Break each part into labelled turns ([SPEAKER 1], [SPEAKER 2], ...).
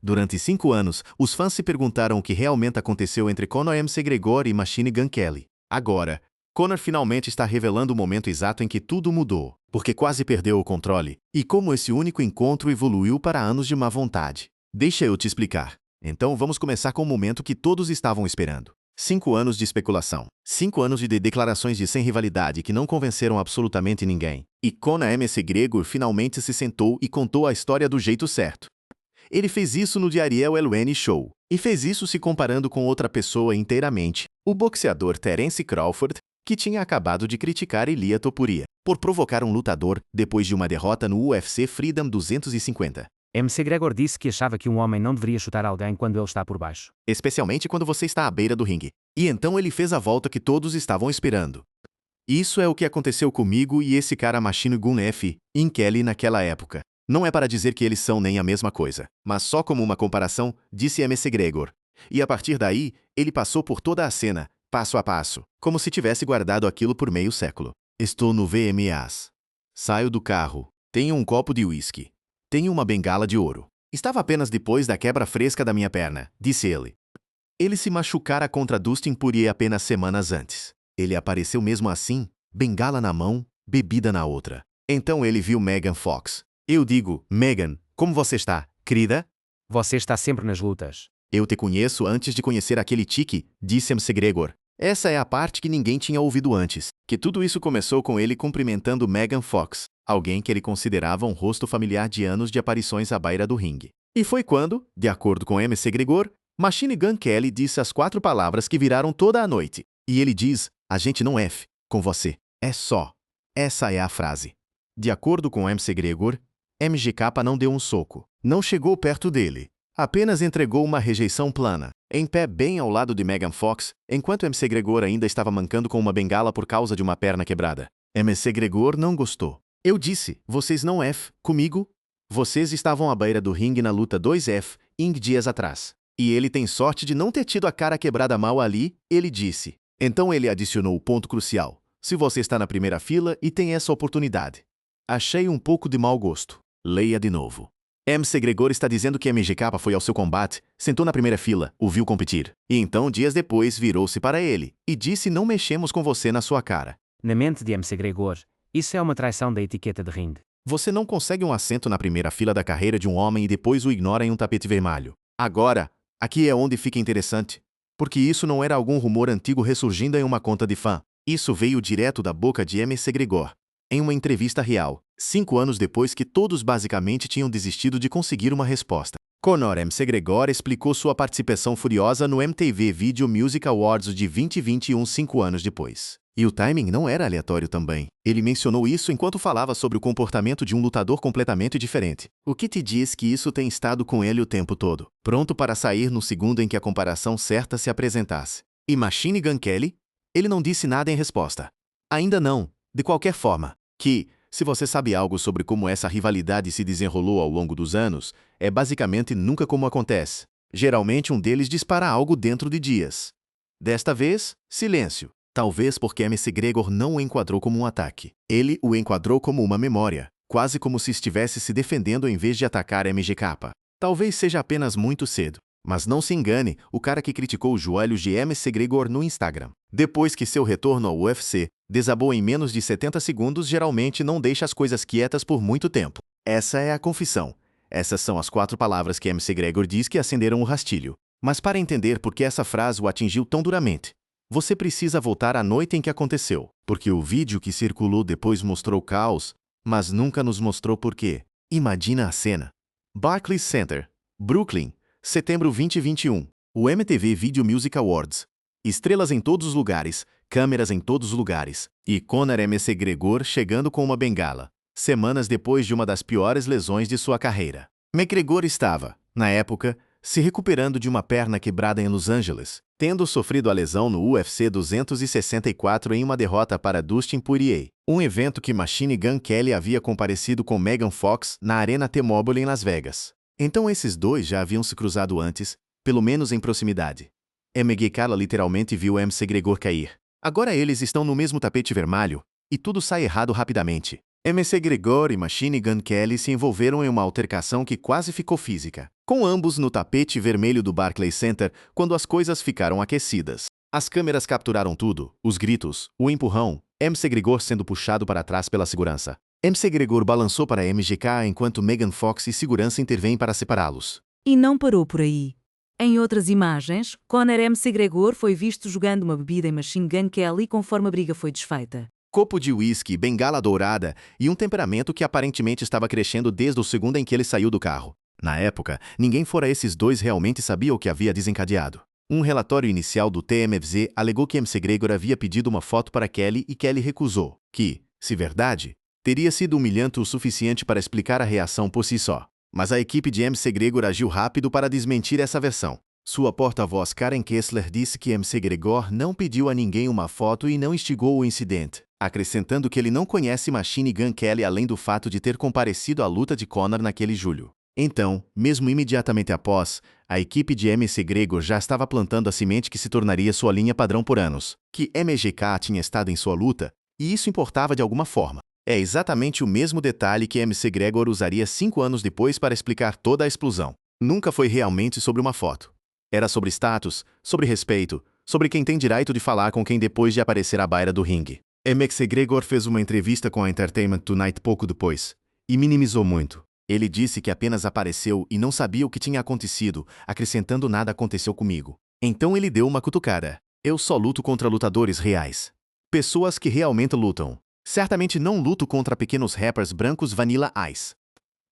[SPEAKER 1] Durante 5 anos, os fãs se perguntaram o que realmente aconteceu entre Conor McGregor e Machine Gun Kelly. Agora, Conor finalmente está revelando o momento exato em que tudo mudou, porque quase perdeu o controle, e como esse único encontro evoluiu para anos de má vontade. Deixa eu te explicar. Então vamos começar com o momento que todos estavam esperando. 5 anos de especulação. 5 anos de declarações de sem rivalidade que não convenceram absolutamente ninguém. E Conor McGregor finalmente se sentou e contou a história do jeito certo. Ele fez isso no The Ariel Helwani Show. E fez isso se comparando com outra pessoa inteiramente, o boxeador Terence Crawford, que tinha acabado de criticar Ilia Topuria por provocar um lutador depois de uma derrota no UFC Freedom 250.
[SPEAKER 2] McGregor disse que achava que um homem não deveria chutar alguém quando ele está por baixo.
[SPEAKER 1] Especialmente quando você está à beira do ringue. E então ele fez a volta que todos estavam esperando. Isso é o que aconteceu comigo e esse cara Machine Gun Kelly naquela época. Não é para dizer que eles são nem a mesma coisa, mas só como uma comparação, disse McGregor. E a partir daí, ele passou por toda a cena, passo a passo, como se tivesse guardado aquilo por meio século. Estou no VMAs. Saio do carro. Tenho um copo de uísque. Tenho uma bengala de ouro. Estava apenas depois da quebra fresca da minha perna, disse ele. Ele se machucara contra Dustin Poirier apenas semanas antes. Ele apareceu mesmo assim, bengala na mão, bebida na outra. Então ele viu Megan Fox. Eu digo, Megan, como você está, querida?
[SPEAKER 2] Você está sempre nas lutas.
[SPEAKER 1] Eu te conheço antes de conhecer aquele tique, disse McGregor. Essa é a parte que ninguém tinha ouvido antes, que tudo isso começou com ele cumprimentando Megan Fox, alguém que ele considerava um rosto familiar de anos de aparições à beira do ringue. E foi quando, de acordo com McGregor, Machine Gun Kelly disse as 4 palavras que viraram toda a noite. E ele diz, a gente não é com você, é só. Essa é a frase. De acordo com McGregor, MGK não deu um soco, não chegou perto dele, apenas entregou uma rejeição plana, em pé bem ao lado de Megan Fox, enquanto McGregor ainda estava mancando com uma bengala por causa de uma perna quebrada. McGregor não gostou. Eu disse, vocês não comigo? Vocês estavam à beira do ringue na luta 2 dias atrás. E ele tem sorte de não ter tido a cara quebrada mal ali, ele disse. Então ele adicionou o ponto crucial. Se você está na primeira fila e tem essa oportunidade. Achei um pouco de mau gosto. Leia de novo. McGregor está dizendo que MGK foi ao seu combate, sentou na primeira fila, o viu competir. E então, dias depois, virou-se para ele e disse não mexemos com você na sua cara.
[SPEAKER 2] Na mente de McGregor, isso é uma traição da etiqueta de ringue.
[SPEAKER 1] Você não consegue um assento na primeira fila da carreira de um homem e depois o ignora em um tapete vermelho. Agora, aqui é onde fica interessante. Porque isso não era algum rumor antigo ressurgindo em uma conta de fã. Isso veio direto da boca de McGregor. Em uma entrevista real, 5 anos depois que todos basicamente tinham desistido de conseguir uma resposta. Conor McGregor explicou sua participação furiosa no MTV Video Music Awards de 2021 5 anos depois. E o timing não era aleatório também. Ele mencionou isso enquanto falava sobre o comportamento de um lutador completamente diferente. O que te diz que isso tem estado com ele o tempo todo, pronto para sair no segundo em que a comparação certa se apresentasse. E Machine Gun Kelly? Ele não disse nada em resposta. Ainda não, de qualquer forma. Que, se você sabe algo sobre como essa rivalidade se desenrolou ao longo dos anos, é basicamente nunca como acontece. Geralmente um deles dispara algo dentro de dias. Desta vez, silêncio. Talvez porque McGregor não o enquadrou como um ataque. Ele o enquadrou como uma memória, quase como se estivesse se defendendo em vez de atacar MGK. Talvez seja apenas muito cedo. Mas não se engane, o cara que criticou os joelhos de McGregor no Instagram, depois que seu retorno ao UFC desabou em menos de 70 segundos, geralmente não deixa as coisas quietas por muito tempo. Essa é a confissão. Essas são as 4 palavras que McGregor diz que acenderam o rastilho. Mas para entender por que essa frase o atingiu tão duramente, você precisa voltar à noite em que aconteceu, porque o vídeo que circulou depois mostrou caos, mas nunca nos mostrou por quê. Imagina a cena. Barclays Center, Brooklyn, setembro 2021. O MTV Video Music Awards. Estrelas em todos os lugares, câmeras em todos os lugares, e Conor McGregor chegando com uma bengala, semanas depois de uma das piores lesões de sua carreira. McGregor estava, na época, se recuperando de uma perna quebrada em Los Angeles, tendo sofrido a lesão no UFC 264 em uma derrota para Dustin Poirier, um evento que Machine Gun Kelly havia comparecido com Megan Fox na Arena T-Mobile em Las Vegas. Então esses dois já haviam se cruzado antes, pelo menos em proximidade. MGK literalmente viu McGregor cair. Agora eles estão no mesmo tapete vermelho, e tudo sai errado rapidamente. MC Gregor e Machine Gun Kelly se envolveram em uma altercação que quase ficou física, com ambos no tapete vermelho do Barclays Center quando as coisas ficaram aquecidas. As câmeras capturaram tudo, os gritos, o empurrão, MC Gregor sendo puxado para trás pela segurança. MC Gregor balançou para MGK enquanto Megan Fox e segurança intervêm para separá-los.
[SPEAKER 3] E não parou por aí. Em outras imagens, Conor MC Gregor foi visto jogando uma bebida em Machine Gun Kelly conforme a briga foi desfeita.
[SPEAKER 1] Copo de uísque, bengala dourada e um temperamento que aparentemente estava crescendo desde o segundo em que ele saiu do carro. Na época, ninguém fora esses dois realmente sabia o que havia desencadeado. Um relatório inicial do TMZ alegou que MC Gregor havia pedido uma foto para Kelly e Kelly recusou, que, se verdade, teria sido humilhante o suficiente para explicar a reação por si só. Mas a equipe de MC Gregor agiu rápido para desmentir essa versão. Sua porta-voz Karen Kessler disse que MC Gregor não pediu a ninguém uma foto e não instigou o incidente, acrescentando que ele não conhece Machine Gun Kelly além do fato de ter comparecido à luta de Conor naquele julho. Então, mesmo imediatamente após, a equipe de MC Gregor já estava plantando a semente que se tornaria sua linha padrão por anos, que MGK tinha estado em sua luta, e isso importava de alguma forma. É exatamente o mesmo detalhe que MC Gregor usaria 5 anos depois para explicar toda a explosão. Nunca foi realmente sobre uma foto. Era sobre status, sobre respeito, sobre quem tem direito de falar com quem depois de aparecer à beira do ringue. MC Gregor fez uma entrevista com a Entertainment Tonight pouco depois, e minimizou muito. Ele disse que apenas apareceu e não sabia o que tinha acontecido, acrescentando nada aconteceu comigo. Então ele deu uma cutucada. Eu só luto contra lutadores reais. Pessoas que realmente lutam. Certamente não luto contra pequenos rappers brancos Vanilla Ice.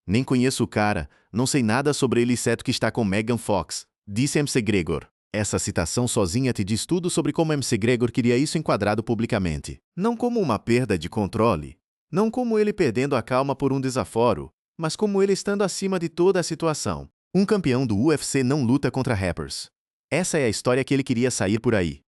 [SPEAKER 1] Nem conheço o cara, não sei nada sobre ele exceto que está com Megan Fox, disse MC Gregor. Essa citação sozinha te diz tudo sobre como MC Gregor queria isso enquadrado publicamente. Não como uma perda de controle. Não como ele perdendo a calma por um desaforo, mas como ele estando acima de toda a situação. Um campeão do UFC não luta contra rappers. Essa é a história que ele queria sair por aí.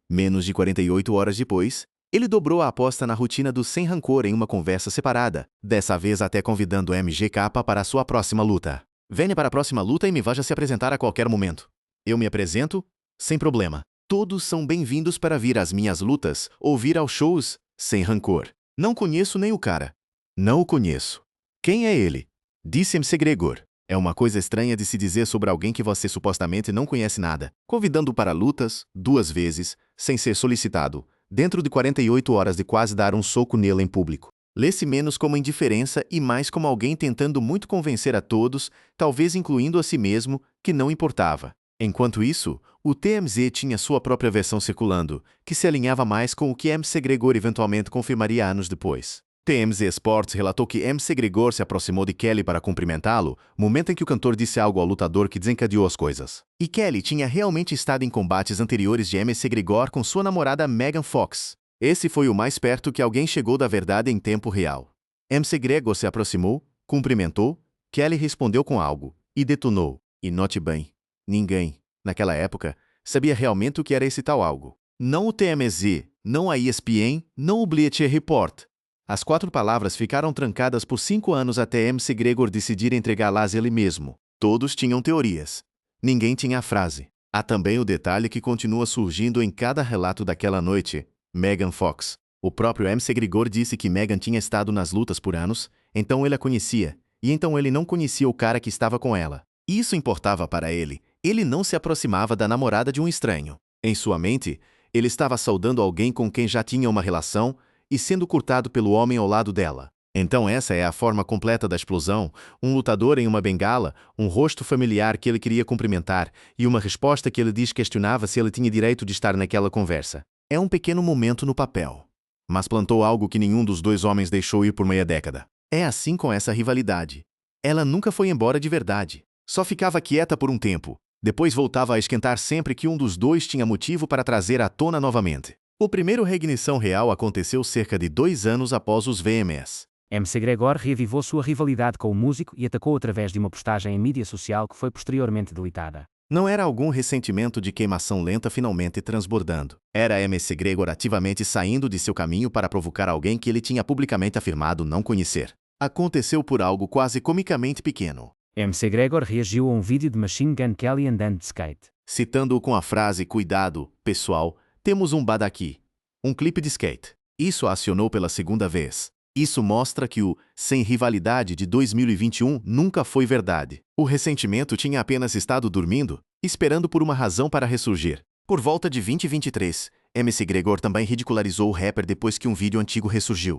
[SPEAKER 1] Menos de 48 horas depois, ele dobrou a aposta na rotina do Sem Rancor em uma conversa separada, dessa vez até convidando MGK para a sua próxima luta. Venha para a próxima luta e me veja se apresentar a qualquer momento. Eu me apresento? Sem problema. Todos são bem-vindos para vir às minhas lutas ou vir aos shows, Sem Rancor. Não conheço nem o cara. Não o conheço. Quem é ele? Disse MC Gregor. É uma coisa estranha de se dizer sobre alguém que você supostamente não conhece nada, convidando-o para lutas, 2 vezes, sem ser solicitado, dentro de 48 horas de quase dar um soco nele em público. Lê-se menos como indiferença e mais como alguém tentando muito convencer a todos, talvez incluindo a si mesmo, que não importava. Enquanto isso, o TMZ tinha sua própria versão circulando, que se alinhava mais com o que MC Gregor eventualmente confirmaria anos depois. TMZ Sports relatou que MC Gregor se aproximou de Kelly para cumprimentá-lo, momento em que o cantor disse algo ao lutador que desencadeou as coisas. E Kelly tinha realmente estado em combates anteriores de MC Gregor com sua namorada Megan Fox. Esse foi o mais perto que alguém chegou da verdade em tempo real. MC Gregor se aproximou, cumprimentou, Kelly respondeu com algo, e detonou. E note bem, ninguém, naquela época, sabia realmente o que era esse tal algo. Não o TMZ, não a ESPN, não o Bleacher Report. As 4 palavras ficaram trancadas por 5 anos até MC Gregor decidir entregá-las ele mesmo. Todos tinham teorias. Ninguém tinha a frase. Há também o detalhe que continua surgindo em cada relato daquela noite. Megan Fox. O próprio MC Gregor disse que Megan tinha estado nas lutas por anos, então ele a conhecia, e então ele não conhecia o cara que estava com ela. Isso importava para ele. Ele não se aproximava da namorada de um estranho. Em sua mente, ele estava saudando alguém com quem já tinha uma relação, e sendo curtado pelo homem ao lado dela. Então essa é a forma completa da explosão, um lutador em uma bengala, um rosto familiar que ele queria cumprimentar, e uma resposta que ele diz questionava se ele tinha direito de estar naquela conversa. É um pequeno momento no papel. Mas plantou algo que nenhum dos dois homens deixou ir por meia década. É assim com essa rivalidade. Ela nunca foi embora de verdade. Só ficava quieta por um tempo. Depois voltava a esquentar sempre que um dos dois tinha motivo para trazer à tona novamente. O primeiro reignição real aconteceu cerca de 2 anos após os VMAs.
[SPEAKER 2] MC Gregor reavivou sua rivalidade com o músico e atacou através de uma postagem em mídia social que foi posteriormente deletada.
[SPEAKER 1] Não era algum ressentimento de queimação lenta finalmente transbordando. Era MC Gregor ativamente saindo de seu caminho para provocar alguém que ele tinha publicamente afirmado não conhecer. Aconteceu por algo quase comicamente pequeno.
[SPEAKER 2] MC Gregor reagiu a um vídeo de Machine Gun Kelly andando de skate.
[SPEAKER 1] Citando-o com a frase "Cuidado, pessoal, temos um bada aqui." Um clipe de skate. Isso a acionou pela segunda vez. Isso mostra que o sem rivalidade de 2021 nunca foi verdade. O ressentimento tinha apenas estado dormindo, esperando por uma razão para ressurgir. Por volta de 2023, MC Gregor também ridicularizou o rapper depois que um vídeo antigo ressurgiu,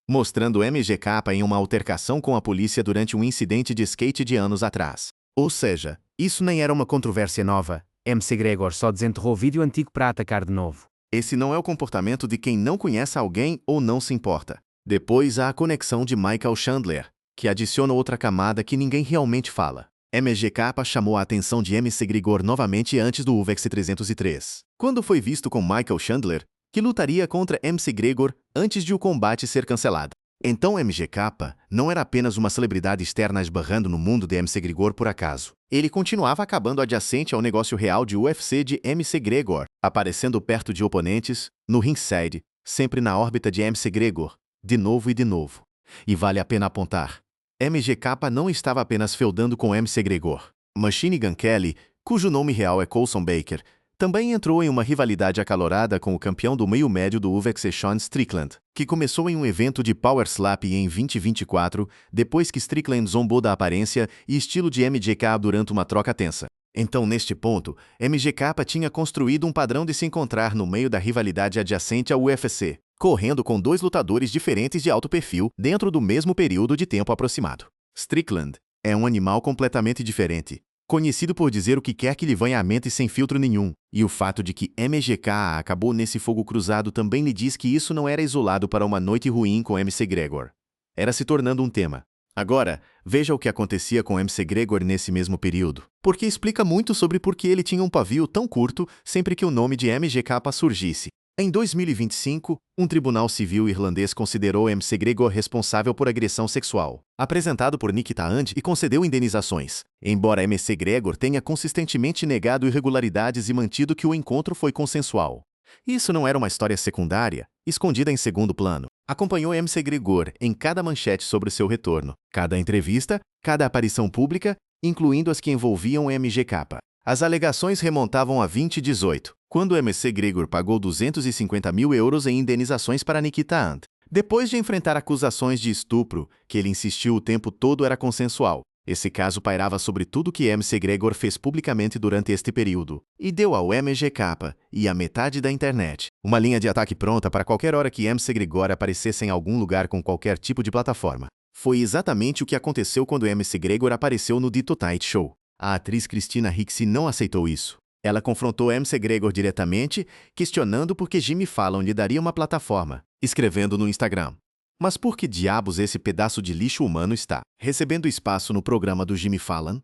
[SPEAKER 1] mostrando MGK em uma altercação com a polícia durante um incidente de skate de anos atrás. Ou seja, isso nem era uma controvérsia nova.
[SPEAKER 2] MC Gregor só desenterrou vídeo antigo para atacar de novo.
[SPEAKER 1] Esse não é o comportamento de quem não conhece alguém ou não se importa. Depois há a conexão de Michael Chandler, que adiciona outra camada que ninguém realmente fala. MGK chamou a atenção de MC Gregor novamente antes do UFC 303, quando foi visto com Michael Chandler, que lutaria contra MC Gregor antes de o combate ser cancelado. Então MGK não era apenas uma celebridade externa esbarrando no mundo de MC Gregor por acaso. Ele continuava acabando adjacente ao negócio real de UFC de MC Gregor, aparecendo perto de oponentes, no ringside, sempre na órbita de MC Gregor, de novo e de novo. E vale a pena apontar, MGK não estava apenas feudando com MC Gregor. Machine Gun Kelly, cujo nome real é Colson Baker, também entrou em uma rivalidade acalorada com o campeão do meio médio do UFC Sean Strickland, que começou em um evento de Power Slap em 2024, depois que Strickland zombou da aparência e estilo de MGK durante uma troca tensa. Então, neste ponto, MGK tinha construído um padrão de se encontrar no meio da rivalidade adjacente ao UFC, correndo com dois lutadores diferentes de alto perfil dentro do mesmo período de tempo aproximado. Strickland é um animal completamente diferente, conhecido por dizer o que quer que lhe venha à mente sem filtro nenhum, e o fato de que MGK acabou nesse fogo cruzado também lhe diz que isso não era isolado para uma noite ruim com MC Gregor. Era se tornando um tema. Agora, veja o que acontecia com MC Gregor nesse mesmo período, porque explica muito sobre por que ele tinha um pavio tão curto sempre que o nome de MGK surgisse. Em 2025, um tribunal civil irlandês considerou MC Gregor responsável por agressão sexual, apresentado por Nikita And, e concedeu indenizações, embora MC Gregor tenha consistentemente negado irregularidades e mantido que o encontro foi consensual. Isso não era uma história secundária, escondida em segundo plano. Acompanhou MC Gregor em cada manchete sobre seu retorno, cada entrevista, cada aparição pública, incluindo as que envolviam MGK. As alegações remontavam a 2018, quando MC Gregor pagou 250 mil euros em indenizações para Nikita And. Depois de enfrentar acusações de estupro, que ele insistiu o tempo todo era consensual. Esse caso pairava sobre tudo que MC Gregor fez publicamente durante este período, e deu ao MGK e à metade da internet uma linha de ataque pronta para qualquer hora que MC Gregor aparecesse em algum lugar com qualquer tipo de plataforma. Foi exatamente o que aconteceu quando MC Gregor apareceu no The Tonight Show. A atriz Christina Ricci não aceitou isso. Ela confrontou MC Gregor diretamente, questionando por que Jimmy Fallon lhe daria uma plataforma, escrevendo no Instagram: "Mas por que diabos esse pedaço de lixo humano está recebendo espaço no programa do Jimmy Fallon?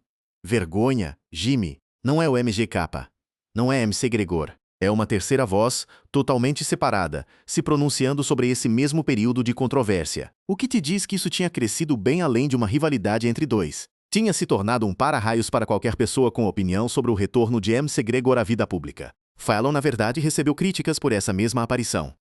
[SPEAKER 1] Vergonha, Jimmy, não é o MGK, não é MC Gregor. É uma terceira voz, totalmente separada, se pronunciando sobre esse mesmo período de controvérsia. O que te diz que isso tinha crescido bem além de uma rivalidade entre dois. Tinha se tornado um para-raios para qualquer pessoa com opinião sobre o retorno de MC Gregor à vida pública. Fallon, na verdade, recebeu críticas por essa mesma aparição,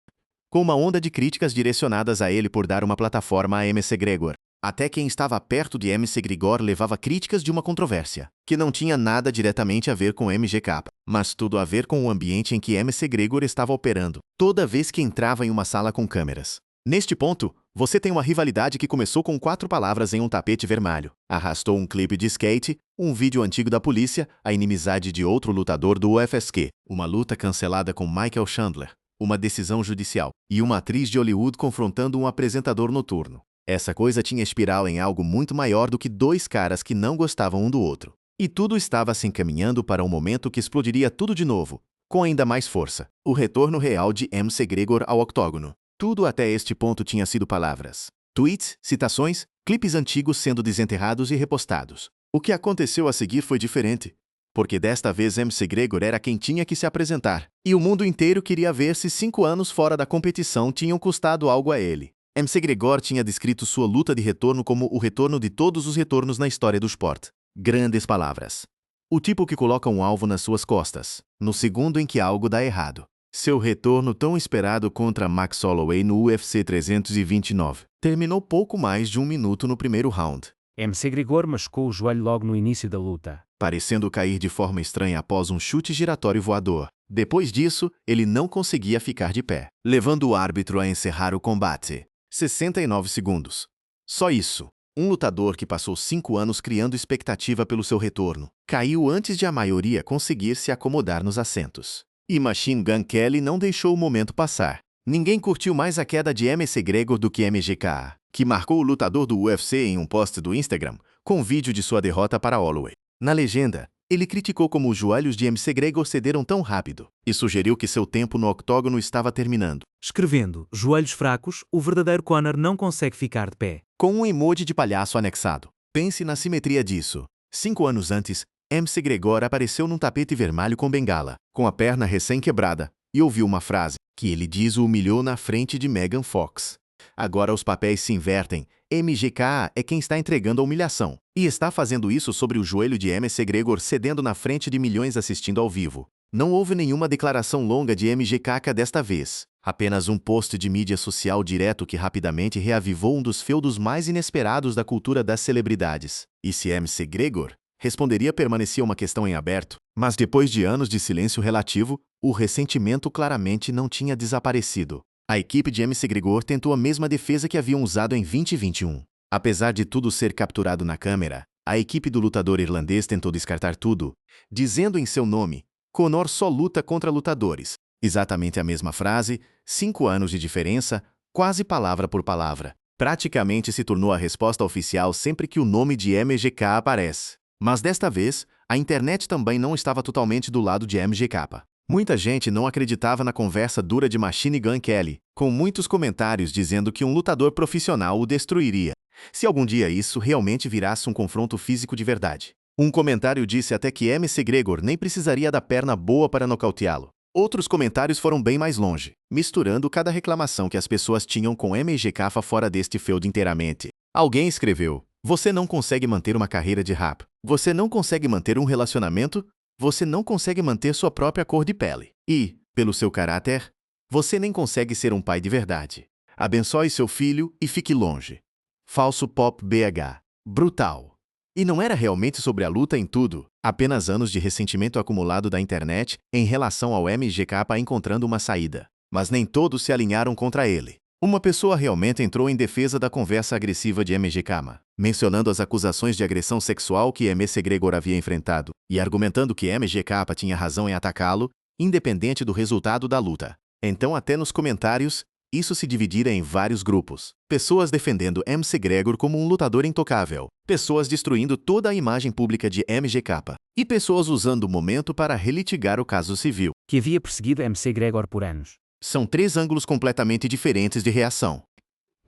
[SPEAKER 1] com uma onda de críticas direcionadas a ele por dar uma plataforma a MC Gregor. Até quem estava perto de MC Gregor levava críticas de uma controvérsia, que não tinha nada diretamente a ver com MGK, mas tudo a ver com o ambiente em que MC Gregor estava operando, toda vez que entrava em uma sala com câmeras. Neste ponto, você tem uma rivalidade que começou com 4 palavras em um tapete vermelho. Arrastou um clipe de skate, um vídeo antigo da polícia, a inimizade de outro lutador do UFC, uma luta cancelada com Michael Chandler, uma decisão judicial, e uma atriz de Hollywood confrontando um apresentador noturno. Essa coisa tinha espiral em algo muito maior do que 2 caras que não gostavam um do outro. E tudo estava se encaminhando para um momento que explodiria tudo de novo, com ainda mais força. O retorno real de MC Gregor ao octógono. Tudo até este ponto tinha sido palavras, tweets, citações, clipes antigos sendo desenterrados e repostados. O que aconteceu a seguir foi diferente, porque desta vez MC Gregor era quem tinha que se apresentar, e o mundo inteiro queria ver se 5 anos fora da competição tinham custado algo a ele. MC Gregor tinha descrito sua luta de retorno como o retorno de todos os retornos na história do esporte. Grandes palavras. O tipo que coloca um alvo nas suas costas, no segundo em que algo dá errado. Seu retorno tão esperado contra Max Holloway no UFC 329 terminou pouco mais de 1 minuto no primeiro round.
[SPEAKER 2] MC Gregor machucou o joelho logo no início da luta,
[SPEAKER 1] parecendo cair de forma estranha após um chute giratório voador. Depois disso, ele não conseguia ficar de pé, levando o árbitro a encerrar o combate. 69 segundos. Só isso. Um lutador que passou 5 anos criando expectativa pelo seu retorno, caiu antes de a maioria conseguir se acomodar nos assentos. E Machine Gun Kelly não deixou o momento passar. Ninguém curtiu mais a queda de McGregor do que MGK, que marcou o lutador do UFC em um post do Instagram, com vídeo de sua derrota para Holloway. Na legenda, ele criticou como os joelhos de McGregor cederam tão rápido e sugeriu que seu tempo no octógono estava terminando.
[SPEAKER 4] Escrevendo, joelhos fracos, o verdadeiro Conor não consegue ficar de pé.
[SPEAKER 1] Com um emoji de palhaço anexado. Pense na simetria disso. 5 anos antes, McGregor apareceu num tapete vermelho com bengala, com a perna recém-quebrada, e ouviu uma frase, que ele diz o humilhou na frente de Megan Fox. Agora os papéis se invertem. MGK é quem está entregando a humilhação, e está fazendo isso sobre o joelho de McGregor cedendo na frente de milhões assistindo ao vivo. Não houve nenhuma declaração longa de MGK desta vez. Apenas um post de mídia social direto que rapidamente reavivou um dos feudos mais inesperados da cultura das celebridades. E se McGregor responderia permanecia uma questão em aberto, mas depois de anos de silêncio relativo, o ressentimento claramente não tinha desaparecido. A equipe de McGregor tentou a mesma defesa que haviam usado em 2021. Apesar de tudo ser capturado na câmera, a equipe do lutador irlandês tentou descartar tudo, dizendo em seu nome, Conor só luta contra lutadores. Exatamente a mesma frase, 5 anos de diferença, quase palavra por palavra. Praticamente se tornou a resposta oficial sempre que o nome de MGK aparece. Mas desta vez, a internet também não estava totalmente do lado de MGK. Muita gente não acreditava na conversa dura de Machine Gun Kelly, com muitos comentários dizendo que um lutador profissional o destruiria, se algum dia isso realmente virasse um confronto físico de verdade. Um comentário disse até que McGregor nem precisaria da perna boa para nocauteá-lo. Outros comentários foram bem mais longe, misturando cada reclamação que as pessoas tinham com MGK fora deste feudo inteiramente. Alguém escreveu, você não consegue manter uma carreira de rap, você não consegue manter um relacionamento, você não consegue manter sua própria cor de pele. E, pelo seu caráter, você nem consegue ser um pai de verdade. Abençoe seu filho e fique longe. Falso Pop BH. Brutal. E não era realmente sobre a luta em tudo, apenas anos de ressentimento acumulado da internet em relação ao MGK encontrando uma saída. Mas nem todos se alinharam contra ele. Uma pessoa realmente entrou em defesa da conversa agressiva de MGK, mencionando as acusações de agressão sexual que McGregor havia enfrentado, e argumentando que MGK tinha razão em atacá-lo, independente do resultado da luta. Então, até nos comentários, isso se dividira em vários grupos. Pessoas defendendo McGregor como um lutador intocável, pessoas destruindo toda a imagem pública de MGK, e pessoas usando o momento para relitigar o caso civil,
[SPEAKER 2] que havia perseguido McGregor por anos.
[SPEAKER 1] São 3 ângulos completamente diferentes de reação.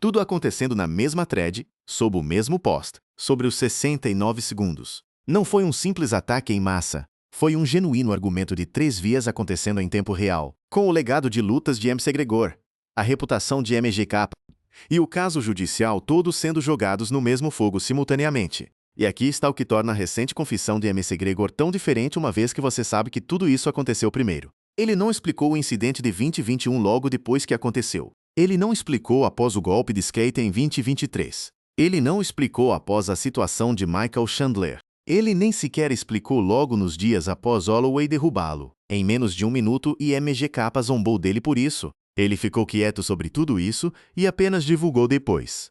[SPEAKER 1] Tudo acontecendo na mesma thread, sob o mesmo post, sobre os 69 segundos. Não foi um simples ataque em massa, foi um genuíno argumento de 3 vias acontecendo em tempo real, com o legado de lutas de McGregor, a reputação de MGK e o caso judicial todos sendo jogados no mesmo fogo simultaneamente. E aqui está o que torna a recente confissão de McGregor tão diferente uma vez que você sabe que tudo isso aconteceu primeiro. Ele não explicou o incidente de 2021 logo depois que aconteceu. Ele não explicou após o golpe de skate em 2023. Ele não explicou após a situação de Michael Chandler. Ele nem sequer explicou logo nos dias após Holloway derrubá-lo. Em menos de 1 minuto e MGK zombou dele por isso. Ele ficou quieto sobre tudo isso e apenas divulgou depois.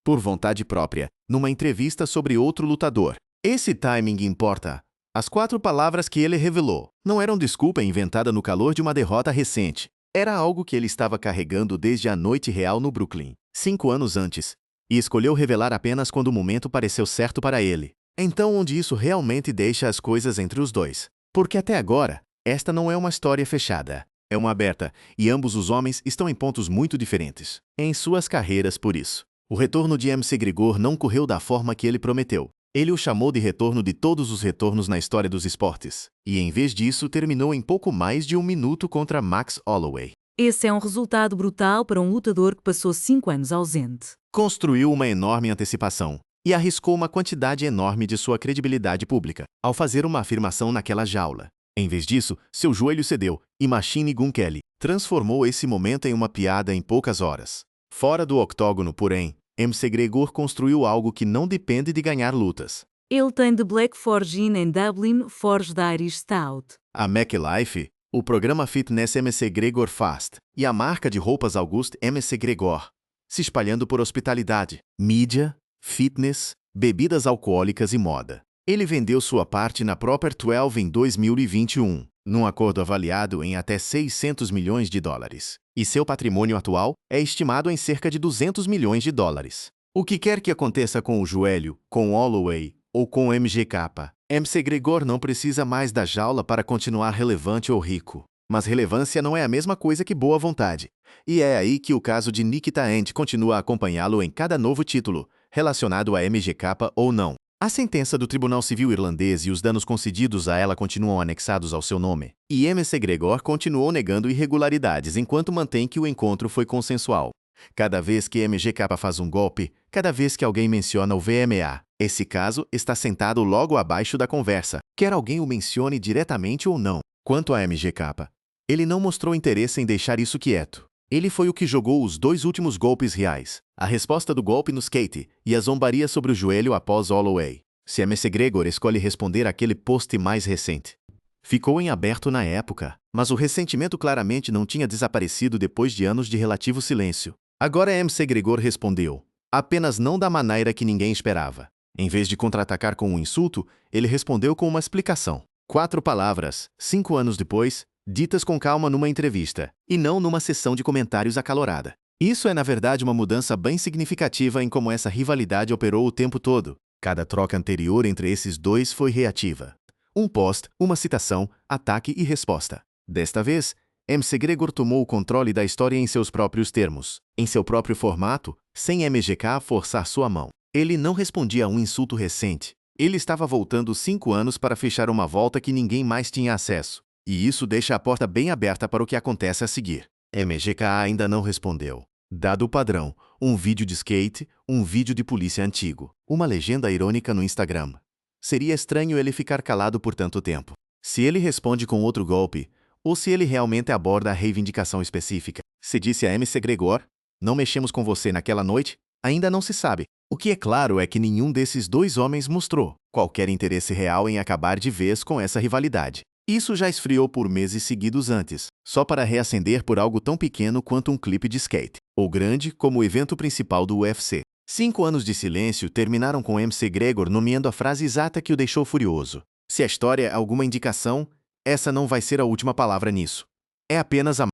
[SPEAKER 1] Por vontade própria, numa entrevista sobre outro lutador. Esse timing importa. As 4 palavras que ele revelou não eram desculpa inventada no calor de uma derrota recente. Era algo que ele estava carregando desde a noite real no Brooklyn, 5 anos antes, e escolheu revelar apenas quando o momento pareceu certo para ele. Então, onde isso realmente deixa as coisas entre os dois? Porque até agora, esta não é uma história fechada. É uma aberta, e ambos os homens estão em pontos muito diferentes em suas carreiras por isso. O retorno de McGregor não correu da forma que ele prometeu. Ele o chamou de retorno de todos os retornos na história dos esportes, e em vez disso terminou em pouco mais de 1 minuto contra Max Holloway.
[SPEAKER 3] Esse é um resultado brutal para um lutador que passou 5 anos ausente.
[SPEAKER 1] Construiu uma enorme antecipação e arriscou uma quantidade enorme de sua credibilidade pública ao fazer uma afirmação naquela jaula. Em vez disso, seu joelho cedeu e Machine Gun Kelly transformou esse momento em uma piada em poucas horas. Fora do octógono, porém, McGregor construiu algo que não depende de ganhar lutas.
[SPEAKER 3] Ele tem The Black Forge Inn em Dublin, Forged Irish Stout.
[SPEAKER 1] A McLife, o programa Fitness McGregor Fast e a marca de roupas Auguste McGregor se espalhando por hospitalidade, mídia, fitness, bebidas alcoólicas e moda. Ele vendeu sua parte na Proper 12 em 2021, num acordo avaliado em até 600 milhões de dólares. E seu patrimônio atual é estimado em cerca de 200 milhões de dólares. O que quer que aconteça com o Joelho, com Holloway ou com o MGK, McGregor não precisa mais da jaula para continuar relevante ou rico. Mas relevância não é a mesma coisa que boa vontade. E é aí que o caso de Nikita Hand continua a acompanhá-lo em cada novo título, relacionado a MGK ou não. A sentença do Tribunal Civil Irlandês e os danos concedidos a ela continuam anexados ao seu nome. E McGregor continuou negando irregularidades enquanto mantém que o encontro foi consensual. Cada vez que MGK faz um golpe, cada vez que alguém menciona o VMA, esse caso está sentado logo abaixo da conversa, quer alguém o mencione diretamente ou não. Quanto a MGK, ele não mostrou interesse em deixar isso quieto. Ele foi o que jogou os 2 últimos golpes reais, a resposta do golpe no skate e a zombaria sobre o joelho após Holloway. Se McGregor escolhe responder àquele post mais recente. Ficou em aberto na época, mas o ressentimento claramente não tinha desaparecido depois de anos de relativo silêncio. Agora McGregor respondeu, apenas não da maneira que ninguém esperava. Em vez de contra-atacar com um insulto, ele respondeu com uma explicação. 4 palavras, 5 anos depois, ditas com calma numa entrevista, e não numa sessão de comentários acalorada. Isso é, na verdade, uma mudança bem significativa em como essa rivalidade operou o tempo todo. Cada troca anterior entre esses dois foi reativa. Um post, uma citação, ataque e resposta. Desta vez, McGregor tomou o controle da história em seus próprios termos, em seu próprio formato, sem MGK forçar sua mão. Ele não respondia a um insulto recente. Ele estava voltando 5 anos para fechar uma volta que ninguém mais tinha acesso. E isso deixa a porta bem aberta para o que acontece a seguir. MGK ainda não respondeu. Dado o padrão, um vídeo de skate, um vídeo de polícia antigo, uma legenda irônica no Instagram. Seria estranho ele ficar calado por tanto tempo. Se ele responde com outro golpe, ou se ele realmente aborda a reivindicação específica. Se disse a McGregor, não mexemos com você naquela noite, ainda não se sabe. O que é claro é que nenhum desses 2 homens mostrou qualquer interesse real em acabar de vez com essa rivalidade. Isso já esfriou por meses seguidos antes, só para reacender por algo tão pequeno quanto um clipe de skate, ou grande como o evento principal do UFC. 5 anos de silêncio terminaram com McGregor nomeando a frase exata que o deixou furioso. Se a história é alguma indicação, essa não vai ser a última palavra nisso. É apenas a